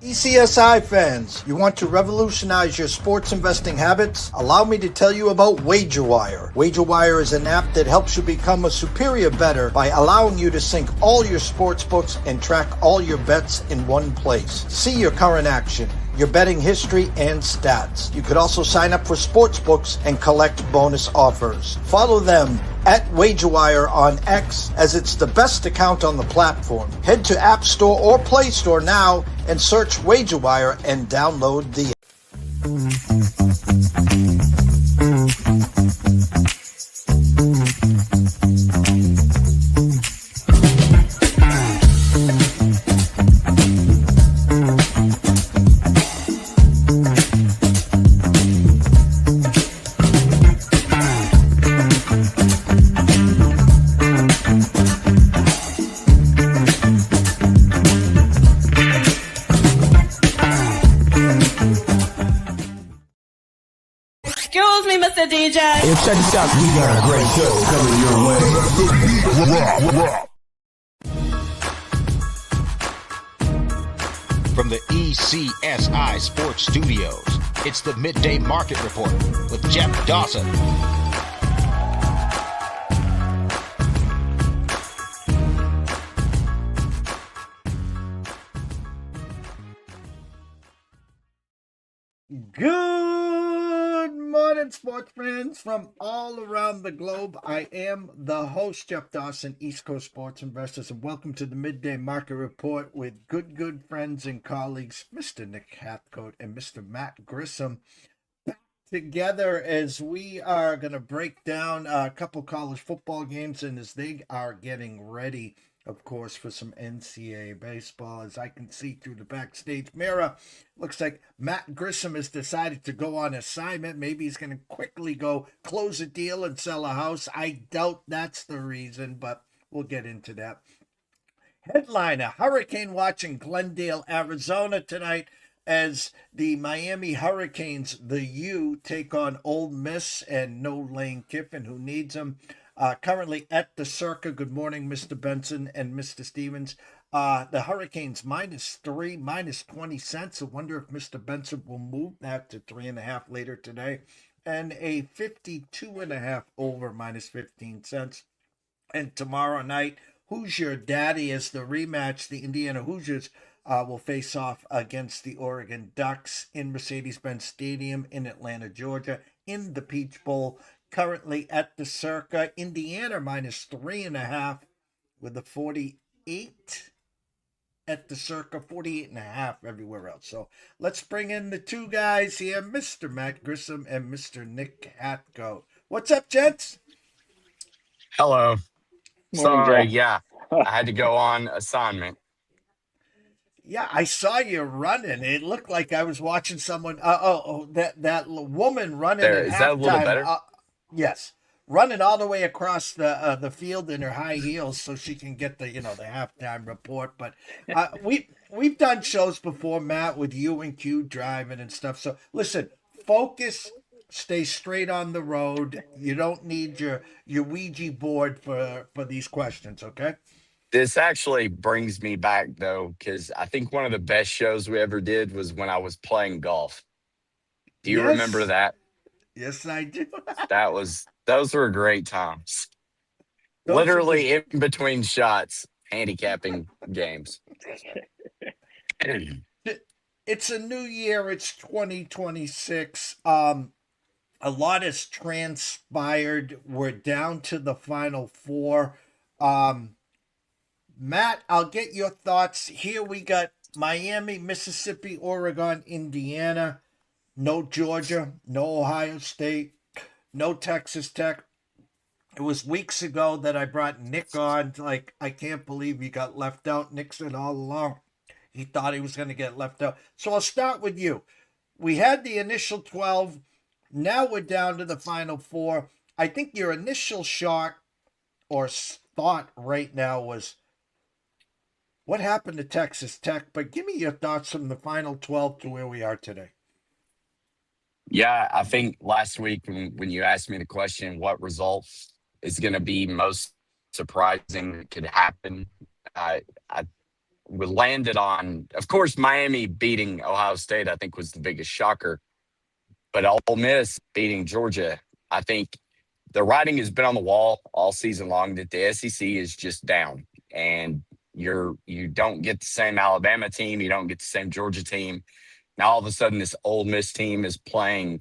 ECSI fans, you want to revolutionize your sports investing habits? Allow me to tell you about WagerWire. WagerWire is an app that helps you become a superior bettor by allowing you to sync all your sports books and track all your bets in one place. See your current action, your betting history, and stats. You could also sign up for sports books and collect bonus offers. Follow them at WagerWire on X, as it's the best account on the platform. Head to App Store or Play Store now and search WagerWire and download the DJ. Hey, check this out. We got a great show coming your way. From the ECSI Sports Studios, it's the Midday Market Report with Jeff Dawson. Good morning, sports fans from all around the globe. I am the host, Jeff Dawson, East Coast Sports Investors, and welcome to the Midday Market Report with good friends and colleagues, Mr. Nck Hathcoat and Mr. Matt Grissom, back together as we are going to break down a couple college football games and as they are getting ready, of course, for some NCAA baseball. As I can see through the backstage mirror, looks like Matt Grissom has decided to go on assignment. Maybe he's going to quickly go close a deal and sell a house. I doubt that's the reason, but we'll get into that. Headliner, Hurricane watch in Glendale, Arizona tonight as the Miami Hurricanes, the U, take on Ole Miss and no Lane Kiffin, who needs them. Currently at the Circa. Good morning, Mr. Benson and Mr. Stevens. The Hurricanes -3, -20 cents. I wonder if Mr. Benson will move that to 3.5 later today. And a 52.5 over -15 cents. And tomorrow night, Hoosier Daddy as the rematch. The Indiana Hoosiers will face off against the Oregon Ducks in Mercedes-Benz Stadium in Atlanta, Georgia, in the Peach Bowl. Currently at the Circa, Indiana -3.5 with a 48 at the Circa, 48.5 everywhere else. So let's bring in the two guys here, Mr. Matt Grissom and Mr. Nck Hathcoat. What's up, gents? Hello. Morning, Sorry, Jeff. yeah, I had to go on assignment. Yeah, I saw you running. It looked like I was watching someone. That woman running There, at is halftime. that a little better? Yes, running all the way across the field in her high heels so she can get the the halftime report. But we've done shows before, Matt, with you and Q driving and stuff. So listen, focus, stay straight on the road. You don't need your Ouija board for these questions, okay? This actually brings me back, though, because I think one of the best shows we ever did was when I was playing golf. Do you remember that? Yes, I do. Those were great times. Literally in between shots, handicapping games. It's a new year. It's 2026. A lot has transpired. We're down to the Final Four. Matt, I'll get your thoughts. Here we got Miami, Mississippi, Oregon, Indiana. No Georgia, no Ohio State, no Texas Tech. It was weeks ago that I brought Nick on. Like, I can't believe he got left out. Nick said all along he thought he was going to get left out. So I'll start with you. We had the initial 12. Now we're down to the Final Four. I think your initial shock or thought right now was, what happened to Texas Tech? But give me your thoughts from the Final 12 to where we are today. Yeah, I think last week when you asked me the question, what result is going to be most surprising that could happen, I we landed on, of course, Miami beating Ohio State, I think was the biggest shocker. But Ole Miss beating Georgia, I think the writing has been on the wall all season long that the SEC is just down, and you don't get the same Alabama team, you don't get the same Georgia team. Now all of a sudden, this Ole Miss team is playing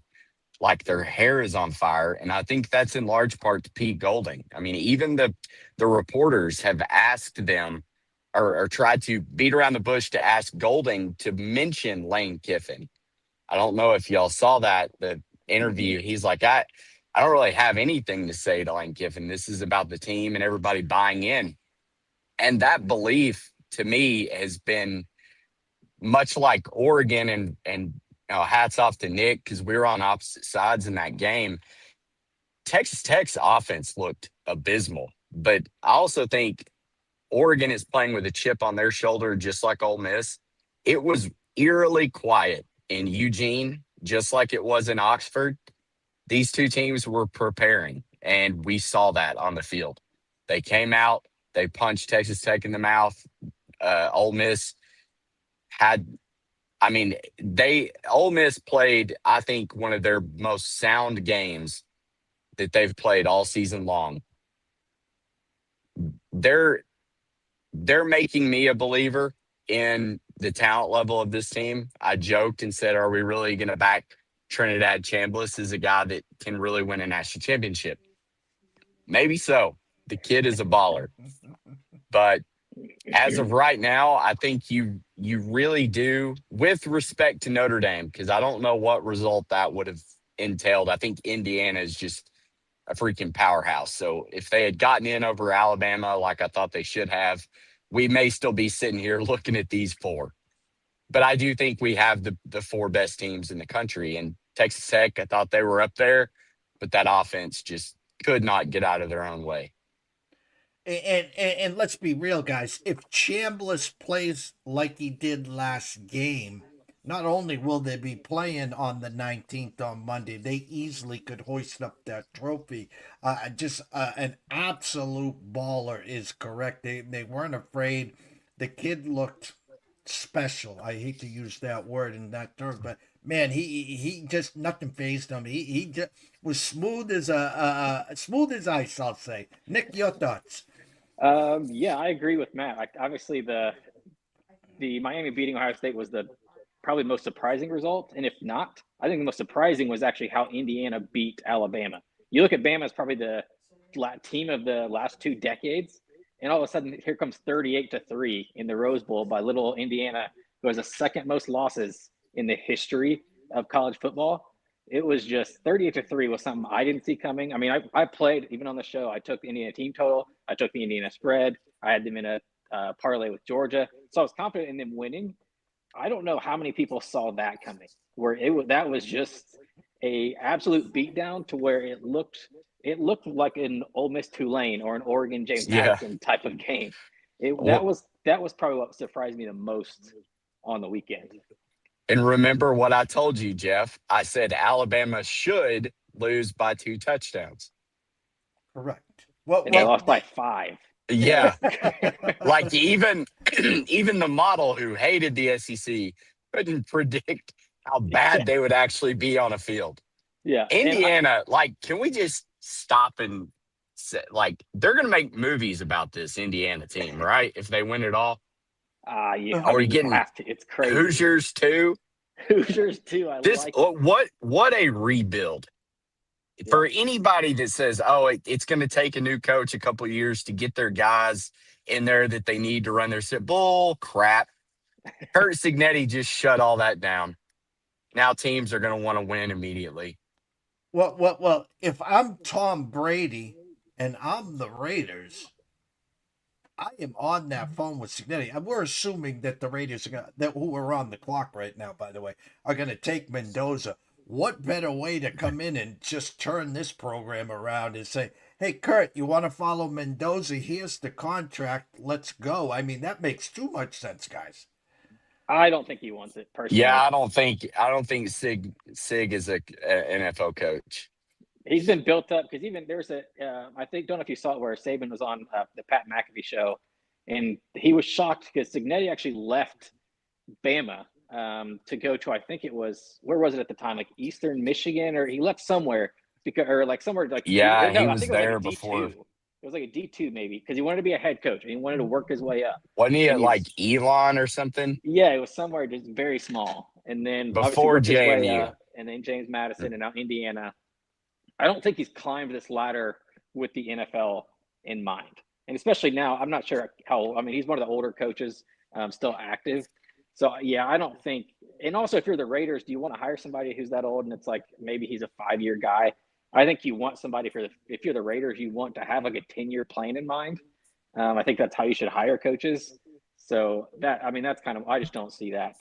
like their hair is on fire, and I think that's in large part to Pete Golding. I mean, even the reporters have asked them or tried to beat around the bush to ask Golding to mention Lane Kiffin. I don't know if y'all saw that, the interview. He's like, I don't really have anything to say to Lane Kiffin. This is about the team and everybody buying in. And that belief to me has been much like Oregon and hats off to Nick because we were on opposite sides in that game. Texas Tech's offense looked abysmal, but I also think Oregon is playing with a chip on their shoulder, just like Ole Miss. It was eerily quiet in Eugene, just like it was in Oxford. These two teams were preparing, and we saw that on the field. They came out, they punched Texas Tech in the mouth. Ole Miss Ole Miss played, I think, one of their most sound games that they've played all season long. They're making me a believer in the talent level of this team. I joked and said, are we really going to back Trinidad Chambliss as a guy that can really win a national championship? Maybe so. The kid is a baller. But as of right now, I think you really do, with respect to Notre Dame, because I don't know what result that would have entailed. I think Indiana is just a freaking powerhouse. So if they had gotten in over Alabama like I thought they should have, we may still be sitting here looking at these four. But I do think we have the four best teams in the country. And Texas Tech, I thought they were up there, but that offense just could not get out of their own way. And let's be real, guys. If Chambliss plays like he did last game, not only will they be playing on the 19th on Monday, they easily could hoist up that trophy. An absolute baller is correct. They weren't afraid. The kid looked special. I hate to use that word in that term, but man, he just nothing fazed him. He just was smooth as smooth as ice. I'll say. Nick, your thoughts? Yeah, I agree with Matt. Like, obviously, the Miami beating Ohio State was probably the most surprising result. And if not, I think the most surprising was actually how Indiana beat Alabama. You look at Bama as probably the team of the last 2 decades, and all of a sudden, here comes 38-3 in the Rose Bowl by little Indiana, who has the second most losses in the history of college football. It was just 38-3 was something I didn't see coming. I mean, I played, even on the show, I took the Indiana team total. I took the Indiana spread. I had them in a parlay with Georgia. So I was confident in them winning. I don't know how many people saw that coming, where that was just a absolute beatdown to where it looked like an Ole Miss Tulane or an Oregon James Madison type of game. That was probably what surprised me the most on the weekend. And remember what I told you, Jeff. I said Alabama should lose by 2 touchdowns. Correct. And they lost by 5. Yeah. Like even the model who hated the SEC couldn't predict how bad they would actually be on a field. Yeah. Indiana, can we just stop and say, they're going to make movies about this Indiana team, right? If they win it all. Yeah. Are we getting it's crazy. Hoosiers too? Hoosiers too. What a rebuild. Yeah. For anybody that says, it's going to take a new coach a couple of years to get their guys in there that they need to run their set. Bull crap. Kurt Signetti just shut all that down. Now teams are going to want to win immediately. Well, if I'm Tom Brady and I'm the Raiders, I am on that phone with Signetti. And we're assuming that the Raiders who are on the clock right now, by the way, are going to take Mendoza. What better way to come in and just turn this program around and say, hey, Kurt, you want to follow Mendoza? Here's the contract. Let's go. I mean, that makes too much sense, guys. I don't think he wants it personally. Yeah, I don't think Sig is a NFL coach. He's been built up because even there's I don't know if you saw it where Saban was on the Pat McAfee show, And he was shocked because Cignetti actually left Bama to go to, I think it was, where was it at the time? Like Eastern Michigan, or he left somewhere because, or like somewhere like, Yeah, he no, I was think it was like there a D2. before. It was like a D2 maybe, because he wanted to be a head coach and he wanted to work his way up. Wasn't he And at like Elon or something? yeah, it was somewhere just very small. And then obviously Before worked his way JMU. up, and then James Madison and now Indiana. I don't think he's climbed this ladder with the NFL in mind. And especially now, I'm not sure how, I mean, he's one of the older coaches, still active. So, yeah, I don't think, and also if you're the Raiders, do you want to hire somebody who's that old and it's like maybe he's a 5-year guy? I think you want somebody if you're the Raiders, you want to have like a 10-year plan in mind. I think that's how you should hire coaches. So that's kind of, I just don't see that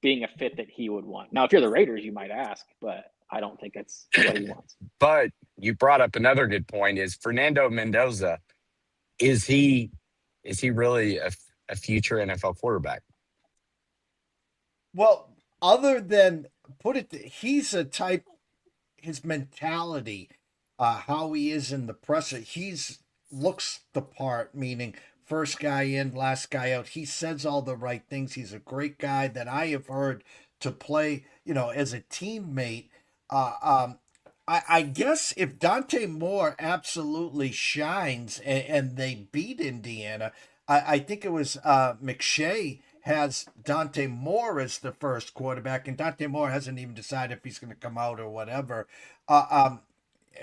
being a fit that he would want. Now, if you're the Raiders, you might ask, but I don't think that's what he wants. But you brought up another good point: is Fernando Mendoza, is he really a future NFL quarterback? Well, other than he's a type, his mentality, how he is in the presser, looks the part, meaning first guy in, last guy out. He says all the right things. He's a great guy that I have heard to play, as a teammate. I guess if Dante Moore absolutely shines and they beat Indiana, I think it was McShay has Dante Moore as the first quarterback, and Dante Moore hasn't even decided if he's going to come out or whatever.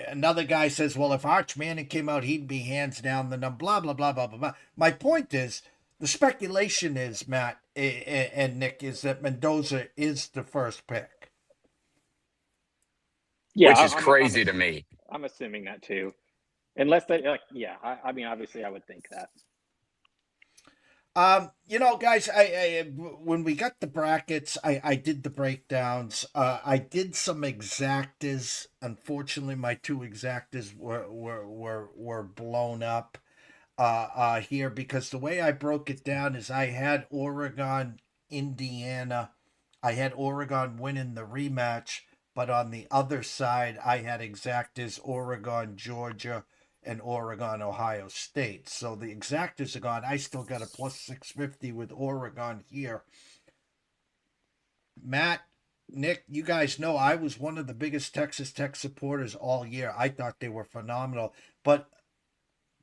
Another guy says, well, if Arch Manning came out, he'd be hands down the number, blah, blah, blah, blah, blah, blah. My point is, the speculation is, Matt and Nick, is that Mendoza is the first pick. Yeah, which is crazy to me. I'm assuming that too, unless they obviously I would think that. Guys, I when we got the brackets, I did the breakdowns. I did some exactas. Unfortunately, my two exactas were blown up here, because the way I broke it down is I had Oregon, Indiana. I had Oregon winning the rematch. But on the other side, I had exactas Oregon, Georgia, and Oregon, Ohio State. So the exactas are gone. I still got a plus 650 with Oregon here. Matt, Nick, you guys know I was one of the biggest Texas Tech supporters all year. I thought they were phenomenal. But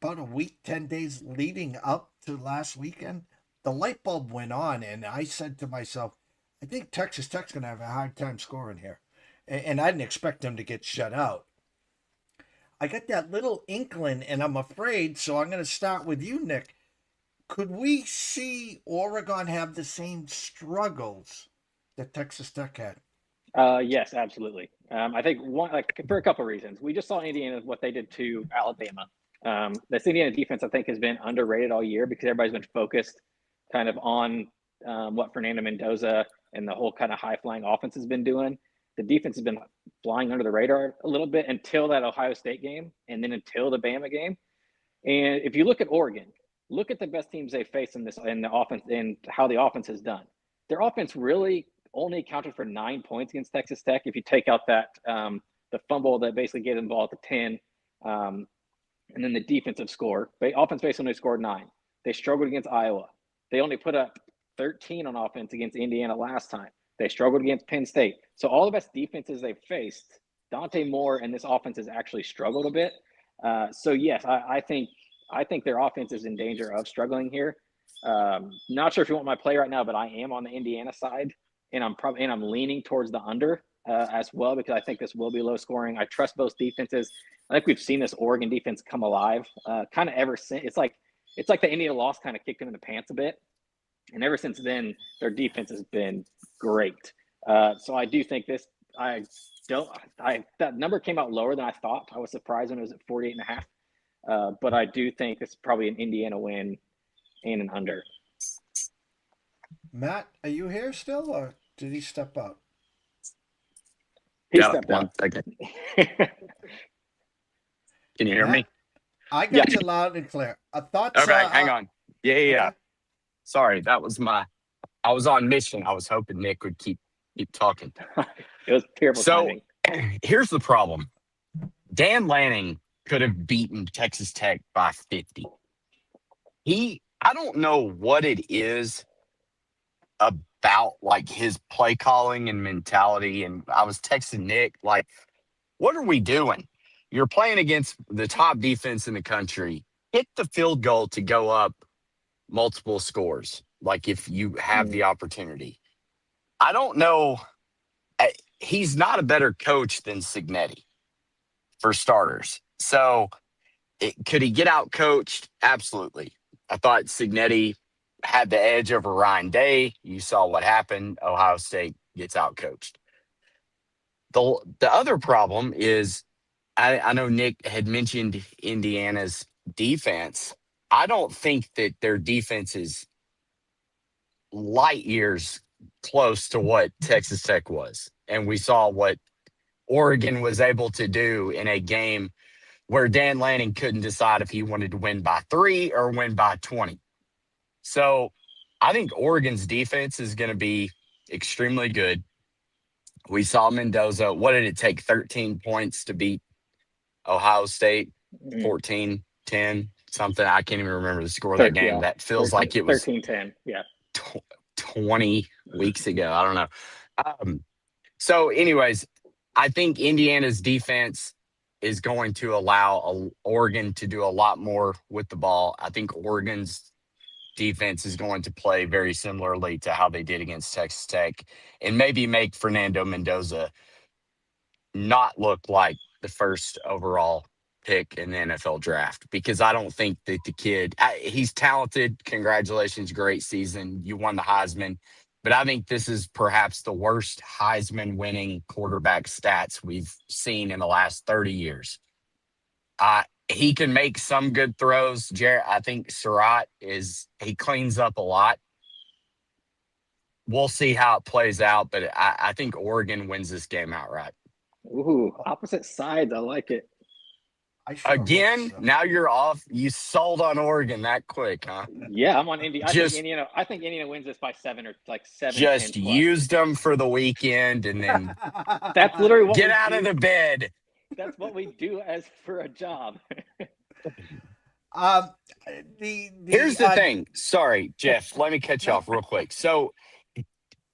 about a week, 10 days leading up to last weekend, the light bulb went on, and I said to myself, I think Texas Tech's going to have a hard time scoring here. And I didn't expect them to get shut out. I got that little inkling, and I'm afraid, so I'm going to start with you, Nick. Could we see Oregon have the same struggles that Texas Tech had? Yes, absolutely. I think for a couple of reasons. We just saw Indiana, what they did to Alabama. This Indiana defense, I think, has been underrated all year because everybody's been focused kind of on what Fernando Mendoza and the whole kind of high-flying offense has been doing. The defense has been flying under the radar a little bit until that Ohio State game and then until the Bama game. And if you look at Oregon, look at the best teams they faced in the offense and how the offense has done. Their offense really only accounted for 9 points against Texas Tech. If you take out that the fumble that basically gave them the ball at the 10, and then the defensive score, offense basically only scored 9. They struggled against Iowa. They only put up 13 on offense against Indiana last time. They struggled against Penn State. So all the best defenses they've faced, Dante Moore and this offense has actually struggled a bit. So yes, I think their offense is in danger of struggling here. Not sure if you want my play right now, but I am on the Indiana side, and I'm leaning towards the under as well, because I think this will be low scoring. I trust both defenses. I think we've seen this Oregon defense come alive kind of ever since. It's like the Indiana loss kind of kicked them in the pants a bit. And ever since then, their defense has been great. So I do think that number came out lower than I thought. I was surprised when it was at 48.5. But I do think it's probably an Indiana win and an under. Matt, are you here still, or did he step out? He stepped out. Can you hear me? I got you loud and clear. Thoughts? Okay, hang on. Yeah. Okay. Sorry, I was on mission. I was hoping Nick would keep talking. It was terrible timing. Here's the problem. Dan Lanning could have beaten Texas Tech by 50. I don't know what it is about like his play calling and mentality. And I was texting Nick, like, what are we doing? You're playing against the top defense in the country. Hit the field goal to go up multiple scores, like if you have the opportunity. I don't know. He's not a better coach than Signetti, for starters. So could he get out coached? Absolutely. I thought Signetti had the edge over Ryan Day. You saw what happened. Ohio State gets out coached. The other problem is I know Nick had mentioned Indiana's defense. I don't think that their defense is light years close to what Texas Tech was. And we saw what Oregon was able to do in a game where Dan Lanning couldn't decide if he wanted to win by 3 or win by 20. So I think Oregon's defense is going to be extremely good. We saw Mendoza. What did it take? 13 points to beat Ohio State? 14-10, something. I can't even remember the score of that game. Yeah. That feels 13, like it was 13-10. Yeah. 20 weeks ago. I don't know. So anyways, I think Indiana's defense is going to allow Oregon to do a lot more with the ball. I think Oregon's defense is going to play very similarly to how they did against Texas Tech and maybe make Fernando Mendoza not look like the first overall pick in the NFL draft, because I don't think that the kid, he's talented. Congratulations. Great season. You won the Heisman. But I think this is perhaps the worst Heisman winning quarterback stats we've seen in the last 30 years. He can make some good throws. I think Surratt he cleans up a lot. We'll see how it plays out, but I think Oregon wins this game outright. Ooh, opposite sides. I like it. Again, now you're off. You sold on Oregon that quick, huh? Yeah, I'm on Indiana. I think Indiana wins this by 7 or like 7. Just used them for the weekend and then that's literally what get out of the bed. That's what we do as for a job. Here's the thing. Sorry, Jeff. Let me cut you off real quick. So,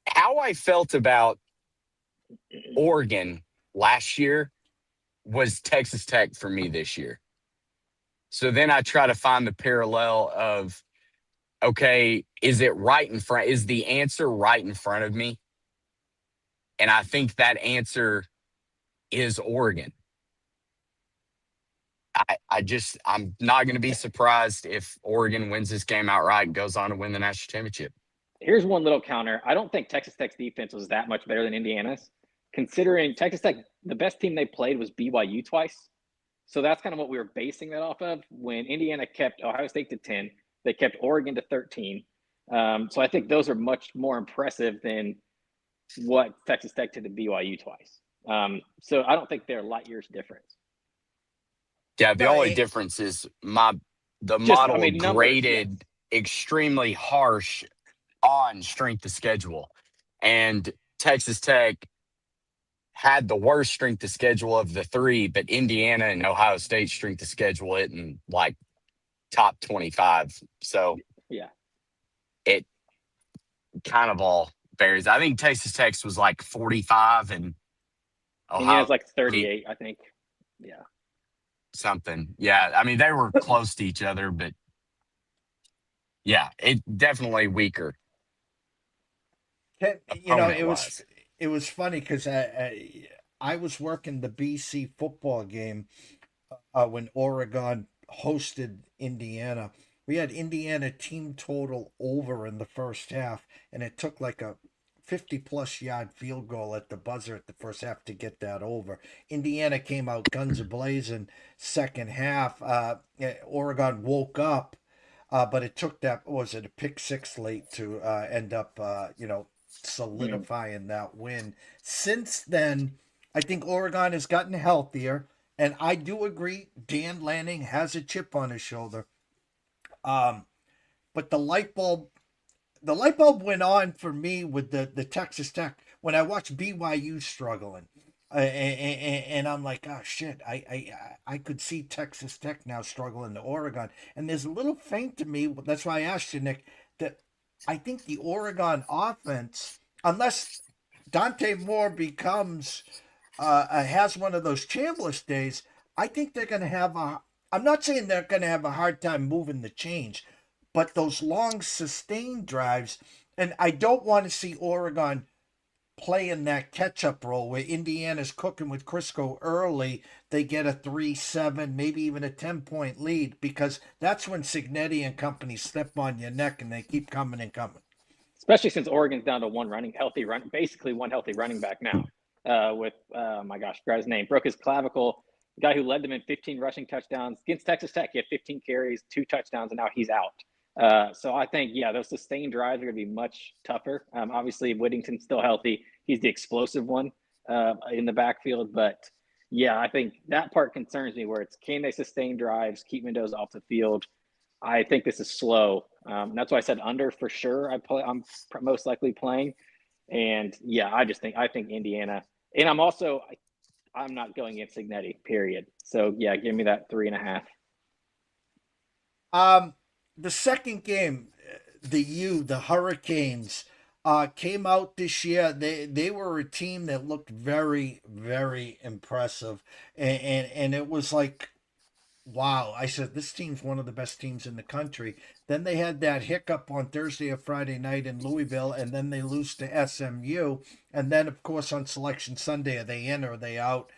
how I felt about Oregon last year was Texas Tech for me this year. So then I try to find the parallel of, okay, is it right in front? Is the answer right in front of me? And I think that answer is Oregon. I'm not going to be surprised if Oregon wins this game outright and goes on to win the national championship. Here's one little counter. I don't think Texas Tech's defense was that much better than Indiana's. Considering Texas Tech, the best team they played was BYU twice. So that's kind of what we were basing that off of. When Indiana kept Ohio State to 10, they kept Oregon to 13. So I think those are much more impressive than what Texas Tech did to BYU twice. So I don't think they're light years difference. Yeah, the only difference is the model graded extremely harsh on strength of schedule. And Texas Tech had the worst strength of schedule of the 3, but Indiana and Ohio State strength of schedule it in like top 25. So yeah, it kind of all varies. I think Texas Tech's was like 45 and Indiana's like 38, I think. Yeah. Something. Yeah. I mean, they were close to each other, but yeah, it definitely weaker. It was funny because I was working the BC football game when Oregon hosted Indiana. We had Indiana team total over in the first half, and it took like a 50-plus yard field goal at the buzzer at the first half to get that over. Indiana came out guns a-blazing second half. Oregon woke up, but it took a pick six late to end up, solidifying that win. Since then, I think Oregon has gotten healthier, and I do agree Dan Lanning has a chip on his shoulder. But the light bulb went on for me with the Texas Tech when I watched BYU struggling. And I'm like, oh shit, I could see Texas Tech now struggling to Oregon, and there's a little faint to me. That's why I asked you, Nick, that I think the Oregon offense, unless Dante Moore becomes has one of those Chambliss days, I think they're going to have a. I'm not saying they're going to have a hard time moving the change, but those long sustained drives, and I don't want to see Oregon playing that catch-up role where Indiana's cooking with Crisco early. They get a 3-7, maybe even a 10-point lead, because that's when Signetti and company step on your neck and they keep coming and coming. Especially since Oregon's down to basically one healthy running back now. With my gosh, forgot his name, broke his clavicle. The guy who led them in 15 rushing touchdowns against Texas Tech, he had 15 carries, 2 touchdowns, and now he's out. So I think, those sustained drives are going to be much tougher. Obviously, Whittington's still healthy. He's the explosive one in the backfield. But, I think that part concerns me, where it's, can they sustain drives, keep Mendoza off the field? I think this is slow. That's why I said under for sure. I'm most likely playing. And, I think Indiana. And I'm not going against Signetti, period. So, give me that 3.5. The second game, the Hurricanes, came out this year. They were a team that looked very, very impressive. And it was like, wow. I said, this team's one of the best teams in the country. Then they had that hiccup on Thursday or Friday night in Louisville, and then they lose to SMU. And then, of course, on Selection Sunday, are they in or are they out?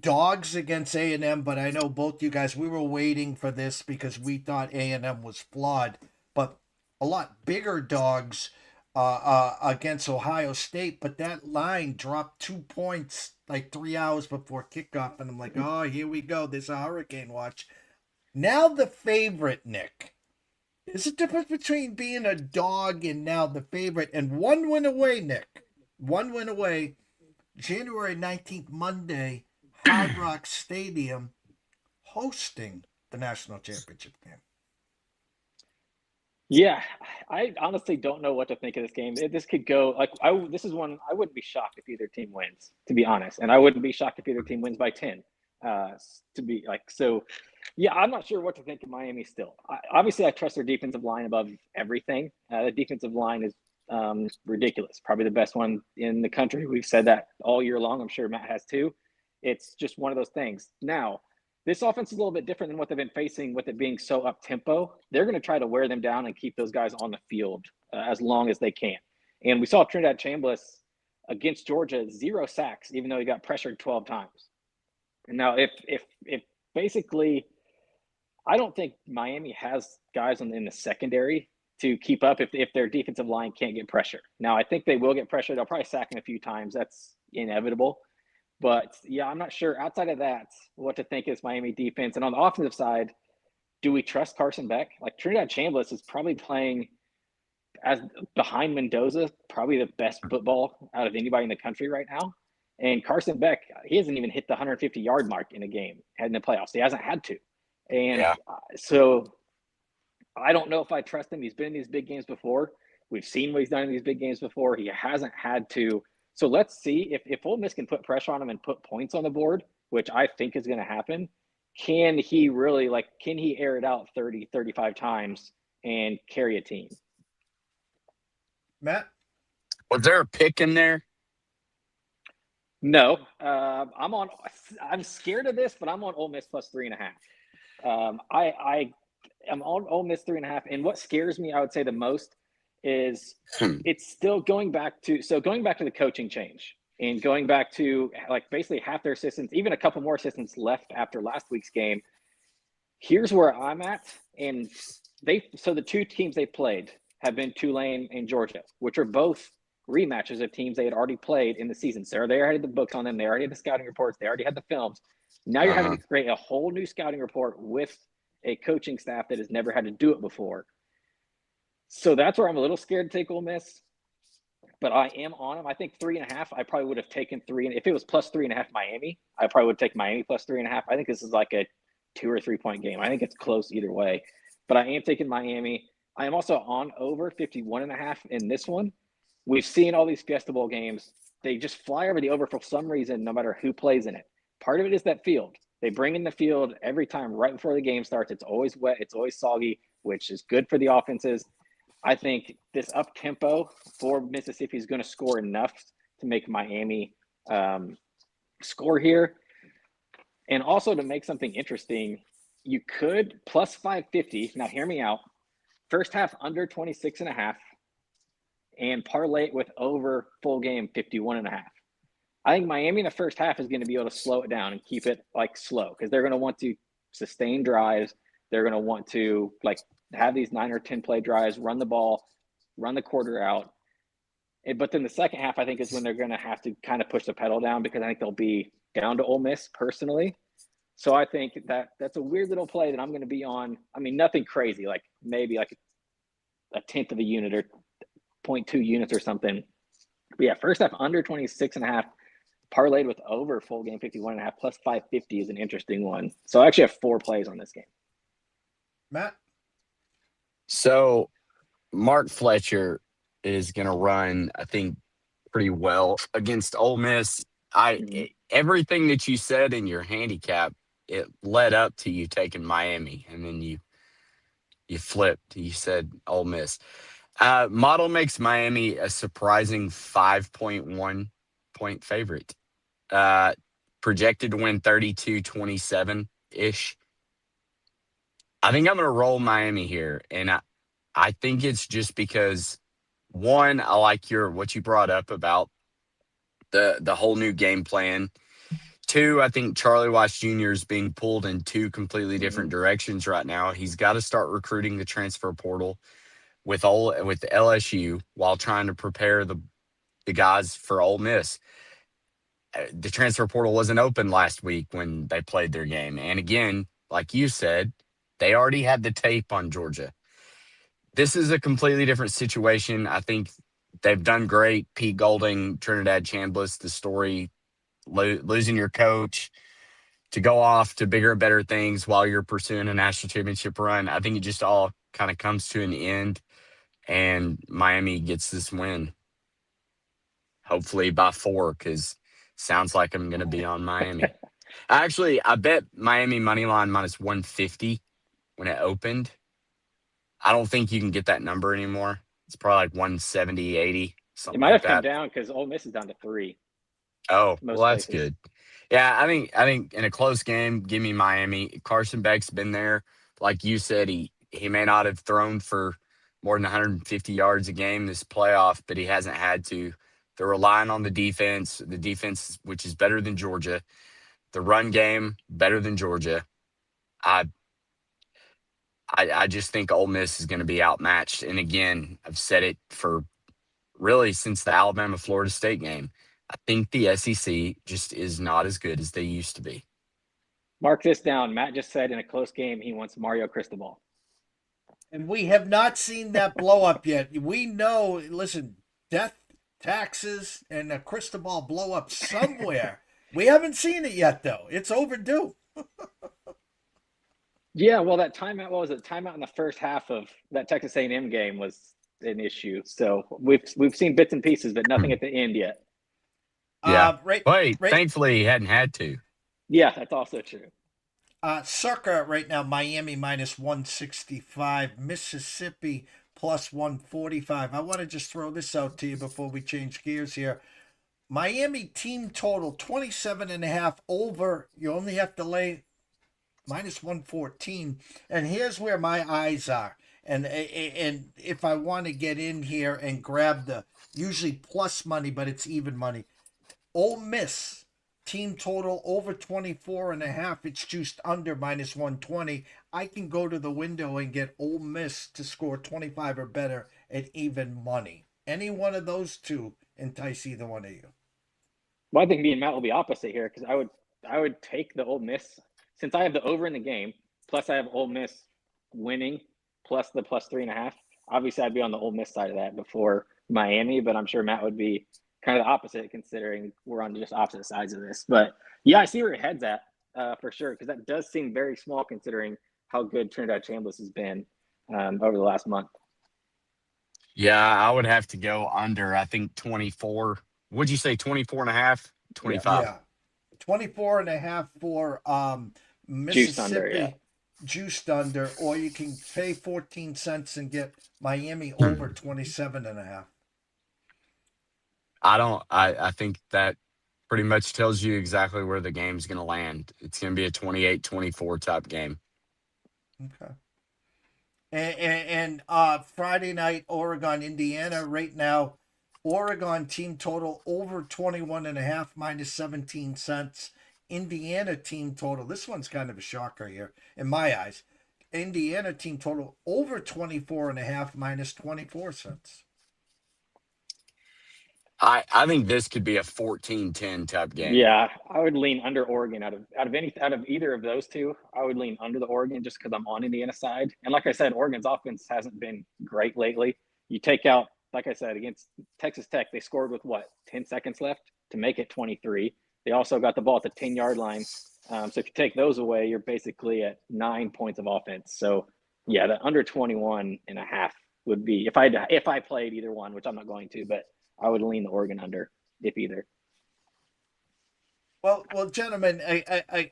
Dogs against A&M, but I know both you guys, we were waiting for this because we thought A&M was flawed, but a lot bigger dogs against Ohio State, but that line dropped 2 points like 3 hours before kickoff, and I'm like, oh, here we go. There's a hurricane watch. Now the favorite, Nick. There's a difference between being a dog and now the favorite, and 1 win away, Nick. 1 win away, January 19th, Monday, Hard Rock Stadium, hosting the national championship game. Yeah, I honestly don't know what to think of this game. This could go this is one I wouldn't be shocked if either team wins, to be honest, and I wouldn't be shocked if either team wins by 10. I'm not sure what to think of Miami still. Obviously, I trust their defensive line above everything. The defensive line is ridiculous, probably the best one in the country. We've said that all year long. I'm sure Matt has too. It's just one of those things. Now, this offense is a little bit different than what they've been facing with it being so up-tempo. They're going to try to wear them down and keep those guys on the field as long as they can. And we saw Trinidad Chambliss against Georgia, 0 sacks, even though he got pressured 12 times. And now if basically, I don't think Miami has guys in the secondary to keep up if their defensive line can't get pressure. Now, I think they will get pressure. They'll probably sack him a few times. That's inevitable. But, I'm not sure outside of that what to think is Miami defense. And on the offensive side, do we trust Carson Beck? Like, Trinidad Chambliss is probably playing as behind Mendoza, probably the best football out of anybody in the country right now. And Carson Beck, he hasn't even hit the 150-yard mark in a game in the playoffs. He hasn't had to. And so I don't know if I trust him. He's been in these big games before. We've seen what he's done in these big games before. He hasn't had to. So let's see if Ole Miss can put pressure on him and put points on the board, which I think is going to happen. Can he really, can he air it out 30, 35 times and carry a team? Matt? Was there a pick in there? No. I'm scared of this, but I'm on Ole Miss plus 3.5. I am on Ole Miss 3.5. And what scares me, I would say the most, is it's still going back to the coaching change and going back to basically half their assistants, even a couple more assistants left after last week's game. Here's where I'm at. And the 2 teams they played have been Tulane and Georgia, which are both rematches of teams they had already played in the season. So they already had the books on them. They already had the scouting reports. They already had the films. Now you're having to create a whole new scouting report with a coaching staff that has never had to do it before. So that's where I'm a little scared to take Ole Miss, but I am on them. I think 3.5. I probably would have taken 3. And if it was plus 3.5 Miami, I probably would take Miami plus 3.5. I think this is like a 2 or 3 point game. I think it's close either way, but I am taking Miami. I am also on over 51.5 in this one. We've seen all these Fiesta Bowl games. they just fly over the over for some reason, no matter who plays in it. Part of it is that field. They bring in the field every time right before the game starts. It's always wet. It's always soggy, which is good for the offenses. I think this up tempo for Mississippi is going to score enough to make Miami score here. And also to make something interesting, you could plus 550. Now, hear me out. First half under 26.5 and parlay it with over full game 51.5. I think Miami in the first half is going to be able to slow it down and keep it like slow because they're going to want to sustain drives. They're going to want to like have these 9 or 10 play drives, run the ball, run the quarter out. But then the second half, I think, is when they're going to have to kind of push the pedal down because I think they'll be down to Ole Miss personally. So I think that's a weird little play that I'm going to be on. I mean, nothing crazy, like maybe like a tenth of a unit or 0.2 units or something. But yeah, first half under 26.5, parlayed with over full game 51.5 plus 550 is an interesting one. So I actually have 4 plays on this game. Matt? So Mark Fletcher is going to run, I think, pretty well against Ole Miss. Everything that you said in your handicap, it led up to you taking Miami, and then you flipped. You said Ole Miss. Model makes Miami a surprising 5.1 point favorite. Projected to win 32-27-ish. I think I'm going to roll Miami here, and I think it's just because, one, I like what you brought up about the whole new game plan. 2, I think Charlie Watts Jr. is being pulled in 2 completely different directions right now. He's got to start recruiting the transfer portal with LSU while trying to prepare the guys for Ole Miss. The transfer portal wasn't open last week when they played their game. And again, like you said, they already had the tape on Georgia. This is a completely different situation. I think they've done great. Pete Golding, Trinidad Chambliss, the story, losing your coach to go off to bigger and better things while you're pursuing a national championship run. I think it just all kind of comes to an end, and Miami gets this win. Hopefully by 4, because sounds like I'm going to be on Miami. Actually, I bet Miami moneyline minus 150 when it opened. I don't think you can get that number anymore. It's probably like 170, 80, something It might like have come that. down because Ole Miss is down to 3. Oh, Most well, that's places. good. Yeah, I think in a close game, give me Miami. Carson Beck's been there. Like you said, he may not have thrown for more than 150 yards a game this playoff, but he hasn't had to. They're relying on the defense, which is better than Georgia. The run game, better than Georgia. I just think Ole Miss is going to be outmatched. And again, I've said it for really since the Alabama-Florida State game. I think the SEC just is not as good as they used to be. Mark this down. Matt just said in a close game he wants Mario Cristobal. And we have not seen that blow up yet. We know, listen, death, taxes, and a Cristobal blow up somewhere. We haven't seen it yet, though. It's overdue. Yeah, well, that timeout, what was it? Timeout in the first half of that Texas A&M game was an issue. So we've seen bits and pieces, but nothing at the end yet. Yeah. Thankfully he hadn't had to. Yeah, that's also true. Circa right now, Miami minus 165, Mississippi plus 145. I want to just throw this out to you before we change gears here. Miami team total 27.5 over. You only have to lay minus 114. And here's where my eyes are. And if I want to get in here and grab the usually plus money, but it's even money. Ole Miss team total over 24.5. It's juiced under minus 120. I can go to the window and get Ole Miss to score 25 or better at even money. Any one of those two entice either one of you. Well, I think me and Matt will be opposite here because I would take the Ole Miss since I have the over in the game. Plus, I have Ole Miss winning plus the plus 3.5. Obviously, I'd be on the Ole Miss side of that before Miami, but I'm sure Matt would be kind of the opposite considering we're on just opposite sides of this. But yeah, I see where your head's at for sure because that does seem very small considering how good Trinidad Chambliss has been over the last month. Yeah, I would have to go under. I think 24 What'd you say? 24 and a half? Yeah. 25. Yeah. 24.5 for Juiced under, yeah. Mississippi, juiced under, or you can pay 14 cents and get Miami Hmm. over 27.5. I think that pretty much tells you exactly where the game's going to land. It's going to be a 28-24 type game. Okay. And Friday night, Oregon, Indiana. Right now, Oregon team total over 21.5 minus 17 cents. Indiana team total. This one's kind of a shocker here in my eyes. Indiana team total over 24.5 minus 24 cents. I think this could be a 14-10 type game. Yeah, I would lean under Oregon out of either of those two. I would lean under the Oregon just because I'm on Indiana side. And like I said, Oregon's offense hasn't been great lately. You take out, like I said, against Texas Tech, they scored with 10 seconds left to make it 23. They also got the ball at the 10-yard line. So if you take those away, you're basically at 9 points of offense. So yeah, the under 21.5 would be if I played either one, which I'm not going to, but I would lean the Oregon under if either. Well, gentlemen,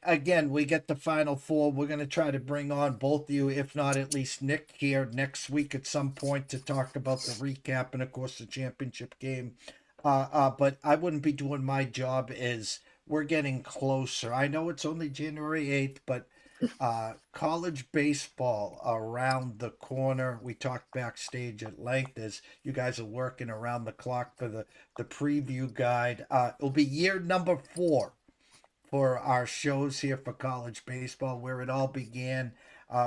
again, we get the Final Four. We're going to try to bring on both of you, if not at least Nick, here next week at some point to talk about the recap and, of course, the championship game. But I wouldn't be doing my job as we're getting closer. I know it's only January 8th, but college baseball around the corner. We talked backstage at length as you guys are working around the clock for the preview guide. It'll be year number 4 for our shows here for college baseball, where it all began.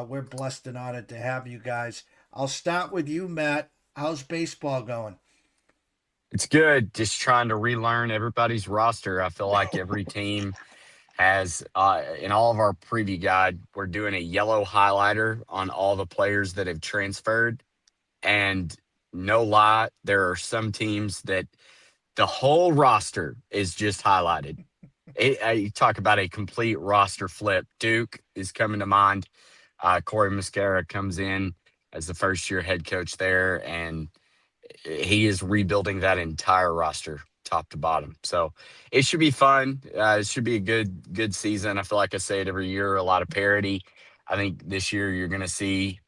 We're blessed and honored to have you guys. I'll start with you, Matt. How's baseball going? It's good. Just trying to relearn everybody's roster. I feel like every team has, in all of our preview guide, we're doing a yellow highlighter on all the players that have transferred. And no lie, there are some teams that the whole roster is just highlighted. You talk about a complete roster flip. Duke is coming to mind. Corey Muscara comes in as the first-year head coach there, and he is rebuilding that entire roster top to bottom. So it should be fun. It should be a good season. I feel like I say it every year, a lot of parity. I think this year you're going to see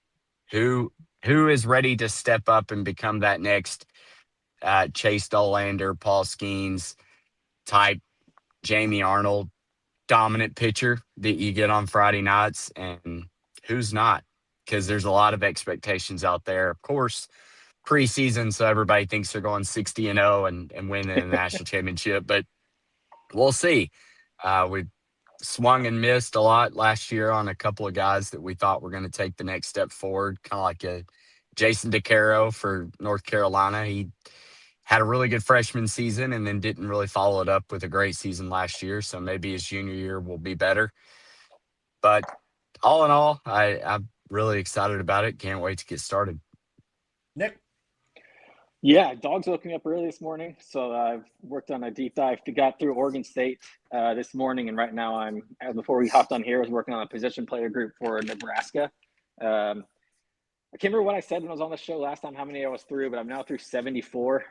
who is ready to step up and become that next Chase Dollander, Paul Skeens type, Jamie Arnold, dominant pitcher that you get on Friday nights, and who's not, because there's a lot of expectations out there. Of course, preseason, so everybody thinks they're going 60-0 and winning the national championship, but we'll see. We swung and missed a lot last year on a couple of guys that we thought were going to take the next step forward, kind of like a Jason DeCaro for North Carolina. He had a really good freshman season and then didn't really follow it up with a great season last year. So maybe his junior year will be better. But all in all, I'm really excited about it. Can't wait to get started. Nick? Yeah, dogs woke me up early this morning. So I've worked on a deep dive. Got through Oregon State this morning. And right now before we hopped on here, I was working on a position player group for Nebraska. I can't remember what I said when I was on the show last time, how many I was through, but I'm now through 74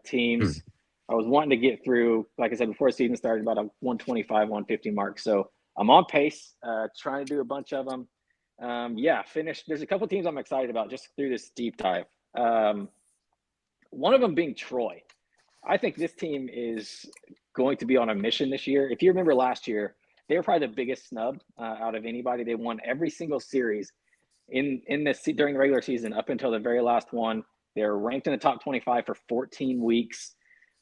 teams. I was wanting to get through, like I said, before the season started, about a 125, 150 mark. So I'm on pace, trying to do a bunch of them. Finished. There's a couple teams I'm excited about just through this deep dive. One of them being Troy. I think this team is going to be on a mission this year. If you remember last year, they were probably the biggest snub out of anybody. They won every single series during the regular season up until the very last one. They're ranked in the top 25 for 14 weeks.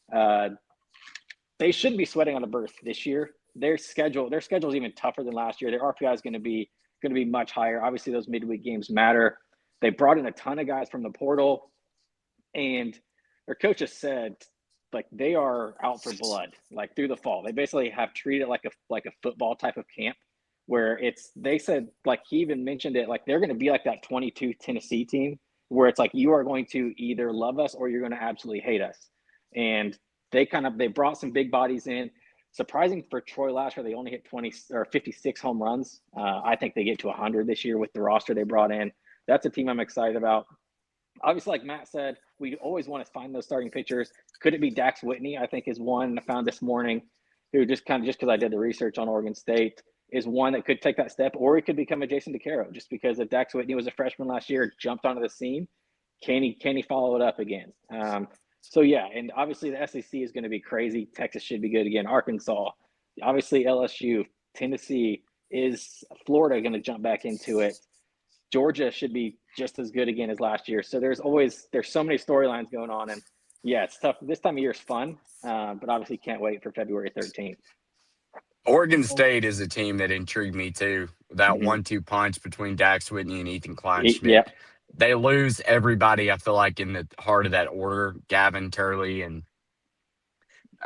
They shouldn't be sweating on a berth this year. Their schedule is even tougher than last year. Their RPI is going to be much higher. Obviously, those midweek games matter. They brought in a ton of guys from the portal, and their coach has said like they are out for blood like through the fall. They basically have treated it like a football type of camp, where they said, like he even mentioned it, like they're going to be like that 22 Tennessee team where it's like you are going to either love us or you're going to absolutely hate us. And they brought some big bodies in. Surprising for Troy last year, they only hit 56 home runs. I think they get to 100 this year with the roster they brought in. That's a team I'm excited about. Obviously, like Matt said, we always want to find those starting pitchers. Could it be Dax Whitney? I think is one I found this morning, who just because I did the research on Oregon State, is one that could take that step, or he could become a Jason DeCaro, just because if Dax Whitney was a freshman last year, jumped onto the scene. Can he follow it up again? So yeah, and obviously the SEC is going to be crazy. Texas should be good again. Arkansas, obviously LSU, Tennessee. Is Florida going to jump back into it? Georgia should be just as good again as last year. So there's so many storylines going on, and yeah, it's tough. This time of year is fun, but obviously can't wait for February 13th. Oregon State is a team that intrigued me too. That Mhm. 1-2 punch between Dax Whitney and Ethan Kleinschmidt. Yeah, They lose everybody, I feel like, in the heart of that order. Gavin Turley and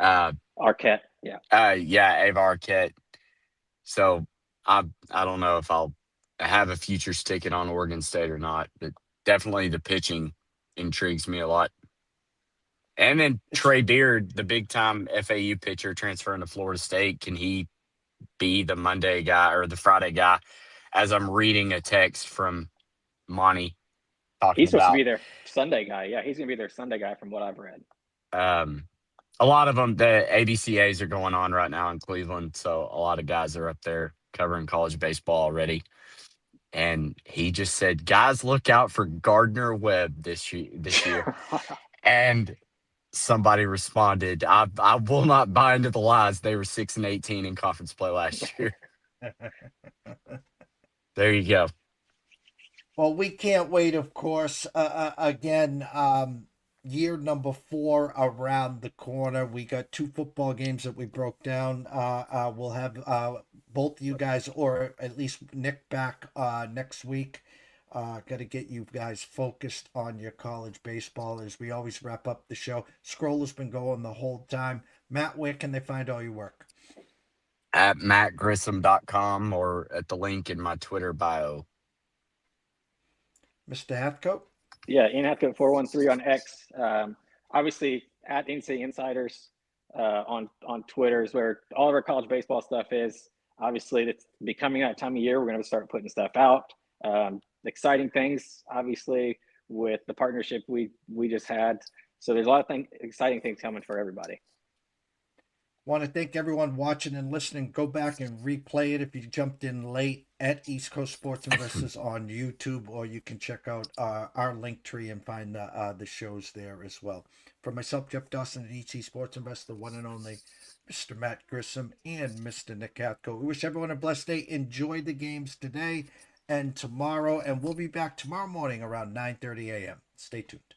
Arquette. Yeah, Ava Arquette. So I don't know if I'll have a future sticking on Oregon State or not, but definitely the pitching intrigues me a lot. And then Trey Beard, the big time FAU pitcher transferring to Florida State, can he be the Monday guy or the Friday guy? As I'm reading a text from Monty talking he's supposed to about be their Sunday guy. Yeah, he's going to be their Sunday guy from what I've read. a lot of them, the ABCAs are going on right now in Cleveland. So a lot of guys are up there covering college baseball already. And he just said, guys, look out for Gardner Webb this year. And somebody responded, I will not buy into the lies. They were 6-18 in conference play last year. There you go. Well, we can't wait, of course. Again, year number 4 around the corner. We got 2 football games that we broke down. We'll have both you guys, or at least Nick, back next week. Got to get you guys focused on your college baseball as we always wrap up the show. Scroll has been going the whole time. Matt, where can they find all your work? At mattgrissom.com or at the link in my Twitter bio. Mr. Hathcoat? Yeah, Ian Hathcoat 413 on X. Obviously at NCAA Insiders on Twitter is where all of our college baseball stuff is. Obviously, it's becoming that time of year. We're going to start putting stuff out. Exciting things, obviously, with the partnership we just had. So there's a lot of exciting things coming for everybody. Want to thank everyone watching and listening. Go back and replay it if you jumped in late at East Coast Sports Investors on YouTube, or you can check out our link tree and find the shows there as well. For myself, Jeff Dawson at ET Sports Investor, the one and only Mr. Matt Grissom and Mr. Nck Hathcoat. We wish everyone a blessed day. Enjoy the games today and tomorrow, and we'll be back tomorrow morning around 9:30 a.m. Stay tuned.